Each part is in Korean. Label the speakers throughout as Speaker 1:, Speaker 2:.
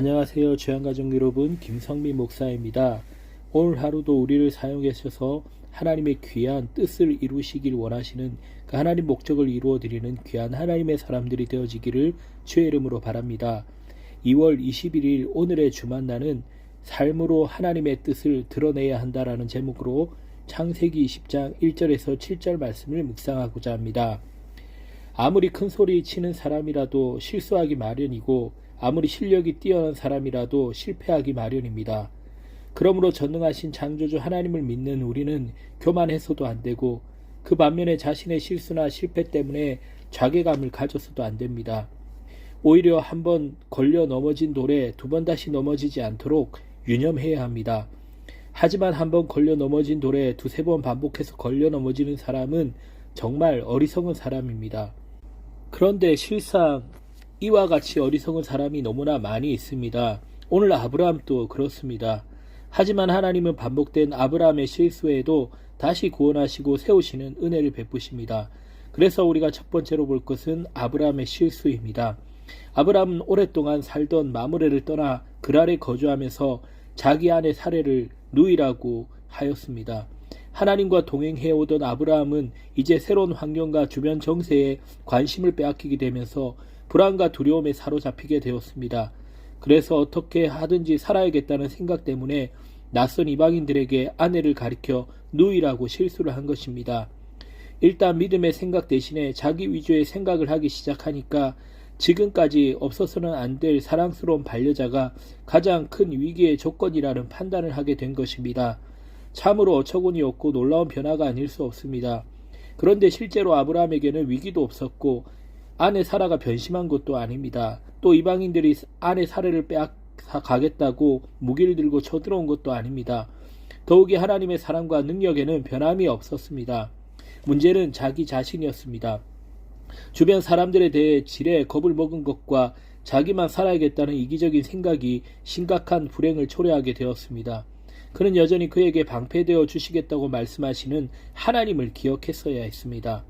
Speaker 1: 안녕하세요. 죄안가족 여러분, 김성민 목사입니다. 오늘 하루도 우리를 사용해 주셔서 하나님의 귀한 뜻을 이루시길 원하시는 그 하나님 목적을 이루어 드리는 귀한 하나님의 사람들이 되어지기를 주의 이름으로 바랍니다. 2월 21일 오늘의 주만나는 삶으로 하나님의 뜻을 드러내야 한다라는 제목으로 창세기 20장 1절에서 7절 말씀을 묵상하고자 합니다. 아무리 큰 소리 치는 사람이라도 실수하기 마련이고 아무리 실력이 뛰어난 사람이라도 실패하기 마련입니다. 그러므로 전능하신 창조주 하나님을 믿는 우리는 교만해서도 안되고 그 반면에 자신의 실수나 실패 때문에 자괴감을 가져서도 안됩니다. 오히려 한번 걸려 넘어진 돌에 두 번 다시 넘어지지 않도록 유념해야 합니다. 하지만 한번 걸려 넘어진 돌에 두세 번 반복해서 걸려 넘어지는 사람은 정말 어리석은 사람입니다. 그런데 실상 이와 같이 어리석은 사람이 너무나 많이 있습니다. 오늘 아브라함도 그렇습니다. 하지만 하나님은 반복된 아브라함의 실수에도 다시 구원하시고 세우시는 은혜를 베푸십니다. 그래서 우리가 첫 번째로 볼 것은 아브라함의 실수입니다. 아브라함은 오랫동안 살던 마므레를 떠나 그랄에 거주하면서 자기 아내 사레를 누이라고 하였습니다. 하나님과 동행해오던 아브라함은 이제 새로운 환경과 주변 정세에 관심을 빼앗기게 되면서 불안과 두려움에 사로잡히게 되었습니다. 그래서 어떻게 하든지 살아야겠다는 생각 때문에 낯선 이방인들에게 아내를 가리켜 누이라고 실수를 한 것입니다. 일단 믿음의 생각 대신에 자기 위주의 생각을 하기 시작하니까 지금까지 없어서는 안 될 사랑스러운 반려자가 가장 큰 위기의 조건이라는 판단을 하게 된 것입니다. 참으로 어처구니 없고 놀라운 변화가 아닐 수 없습니다. 그런데 실제로 아브라함에게는 위기도 없었고 아내 사라가 변심한 것도 아닙니다. 또 이방인들이 아내 사라를 빼앗아가겠다고 무기를 들고 쳐들어온 것도 아닙니다. 더욱이 하나님의 사랑과 능력에는 변함이 없었습니다. 문제는 자기 자신이었습니다. 주변 사람들에 대해 지레 겁을 먹은 것과 자기만 살아야겠다는 이기적인 생각이 심각한 불행을 초래하게 되었습니다. 그는 여전히 그에게 방패되어 주시겠다고 말씀하시는 하나님을 기억했어야 했습니다.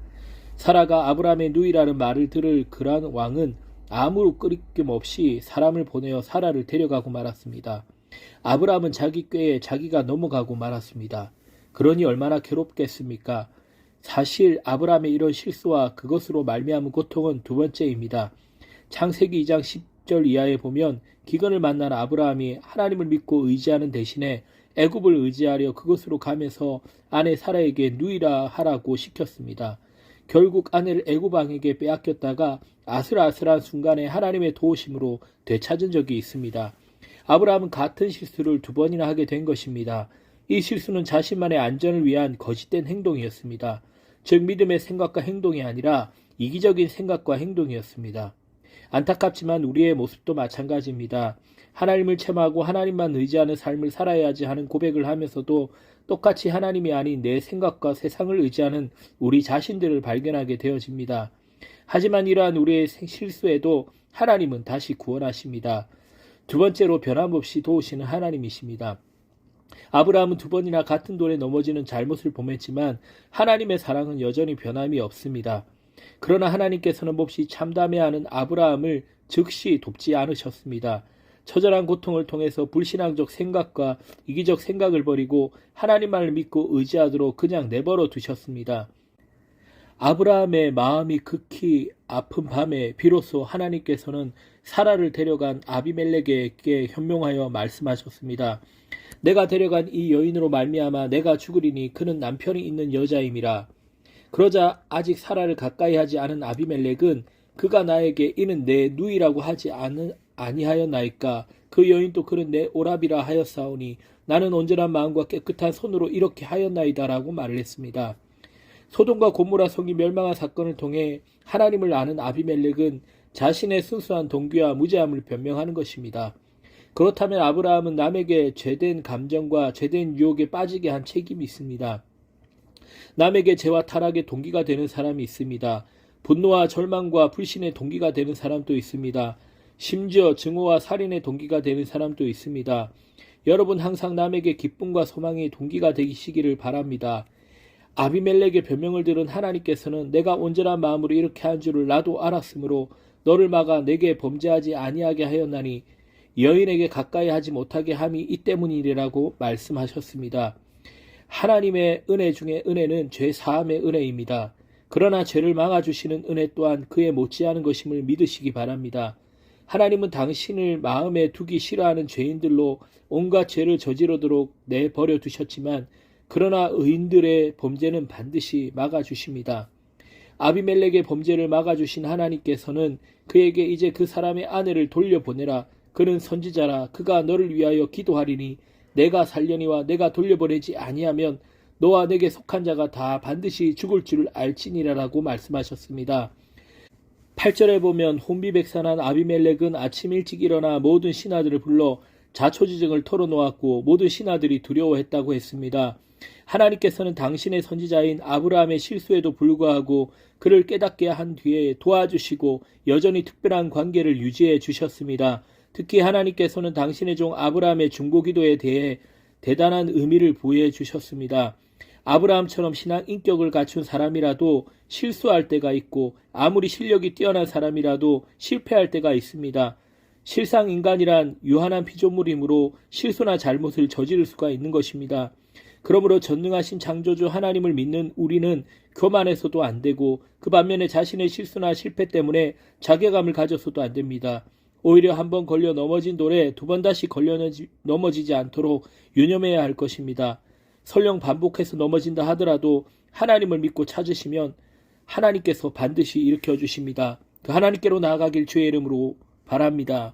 Speaker 1: 사라가 아브라함의 누이라는 말을 들을 그란 왕은 아무 끄리낌 없이 사람을 보내어 사라를 데려가고 말았습니다. 아브라함은 자기 꾀에 자기가 넘어가고 말았습니다. 그러니 얼마나 괴롭겠습니까? 사실 아브라함의 이런 실수와 그것으로 말미암은 고통은 두 번째입니다. 창세기 2장 10절 이하에 보면 기근을 만난 아브라함이 하나님을 믿고 의지하는 대신에 애굽을 의지하려 그곳으로 가면서 아내 사라에게 누이라 하라고 시켰습니다. 결국 아내를 애굽 왕에게 빼앗겼다가 아슬아슬한 순간에 하나님의 도우심으로 되찾은 적이 있습니다. 아브라함은 같은 실수를 두 번이나 하게 된 것입니다. 이 실수는 자신만의 안전을 위한 거짓된 행동이었습니다. 즉 믿음의 생각과 행동이 아니라 이기적인 생각과 행동이었습니다. 안타깝지만 우리의 모습도 마찬가지입니다. 하나님을 체험하고 하나님만 의지하는 삶을 살아야지 하는 고백을 하면서도 똑같이 하나님이 아닌 내 생각과 세상을 의지하는 우리 자신들을 발견하게 되어집니다. 하지만 이러한 우리의 실수에도 하나님은 다시 구원하십니다. 두 번째로 변함없이 도우시는 하나님이십니다. 아브라함은 두 번이나 같은 돌에 넘어지는 잘못을 범했지만 하나님의 사랑은 여전히 변함이 없습니다. 그러나 하나님께서는 몹시 참담해하는 아브라함을 즉시 돕지 않으셨습니다. 처절한 고통을 통해서 불신앙적 생각과 이기적 생각을 버리고 하나님만을 믿고 의지하도록 그냥 내버려 두셨습니다. 아브라함의 마음이 극히 아픈 밤에 비로소 하나님께서는 사라를 데려간 아비멜렉에게 현명하여 말씀하셨습니다. 내가 데려간 이 여인으로 말미암아 내가 죽으리니 그는 남편이 있는 여자임이라. 그러자 아직 사라를 가까이 하지 않은 아비멜렉은 그가 나에게 이는 내 누이라고 하지 아니하였나이까. 그 여인도 그는 내 오라비라 하였사오니 나는 온전한 마음과 깨끗한 손으로 이렇게 하였나이다라고 말을 했습니다. 소돔과 고모라 성이 멸망한 사건을 통해 하나님을 아는 아비멜렉은 자신의 순수한 동기와 무죄함을 변명하는 것입니다. 그렇다면 아브라함은 남에게 죄된 감정과 죄된 유혹에 빠지게 한 책임이 있습니다. 남에게 죄와 타락의 동기가 되는 사람이 있습니다. 분노와 절망과 불신의 동기가 되는 사람도 있습니다. 심지어 증오와 살인의 동기가 되는 사람도 있습니다. 여러분 항상 남에게 기쁨과 소망의 동기가 되시기를 바랍니다. 아비멜렉의 변명을 들은 하나님께서는 내가 온전한 마음으로 이렇게 한 줄을 나도 알았으므로 너를 막아 내게 범죄하지 아니하게 하였나니 여인에게 가까이 하지 못하게 함이 이 때문이라고 말씀하셨습니다. 하나님의 은혜 중에 은혜는 죄 사함의 은혜입니다. 그러나 죄를 막아주시는 은혜 또한 그에 못지않은 것임을 믿으시기 바랍니다. 하나님은 당신을 마음에 두기 싫어하는 죄인들로 온갖 죄를 저지르도록 내버려 두셨지만 그러나 의인들의 범죄는 반드시 막아주십니다. 아비멜렉의 범죄를 막아주신 하나님께서는 그에게 이제 그 사람의 아내를 돌려보내라. 그는 선지자라. 그가 너를 위하여 기도하리니 내가 살려니와 내가 돌려보내지 아니하면 너와 내게 속한 자가 다 반드시 죽을 줄을 알지니라라고 말씀하셨습니다. 8절에 보면 혼비백산한 아비멜렉은 아침 일찍 일어나 모든 신하들을 불러 자초지정을 털어놓았고 모든 신하들이 두려워했다고 했습니다. 하나님께서는 당신의 선지자인 아브라함의 실수에도 불구하고 그를 깨닫게 한 뒤에 도와주시고 여전히 특별한 관계를 유지해 주셨습니다. 특히 하나님께서는 당신의 종 아브라함의 중보기도에 대해 대단한 의미를 부여해 주셨습니다. 아브라함처럼 신앙 인격을 갖춘 사람이라도 실수할 때가 있고 아무리 실력이 뛰어난 사람이라도 실패할 때가 있습니다. 실상 인간이란 유한한 피조물이므로 실수나 잘못을 저지를 수가 있는 것입니다. 그러므로 전능하신 창조주 하나님을 믿는 우리는 교만해서도 안 되고 그 반면에 자신의 실수나 실패 때문에 자괴감을 가져서도 안 됩니다. 오히려 한번 걸려 넘어진 돌에 두 번 다시 걸려 넘어지지 않도록 유념해야 할 것입니다. 설령 반복해서 넘어진다 하더라도 하나님을 믿고 찾으시면 하나님께서 반드시 일으켜 주십니다. 그 하나님께로 나아가길 주의 이름으로 바랍니다.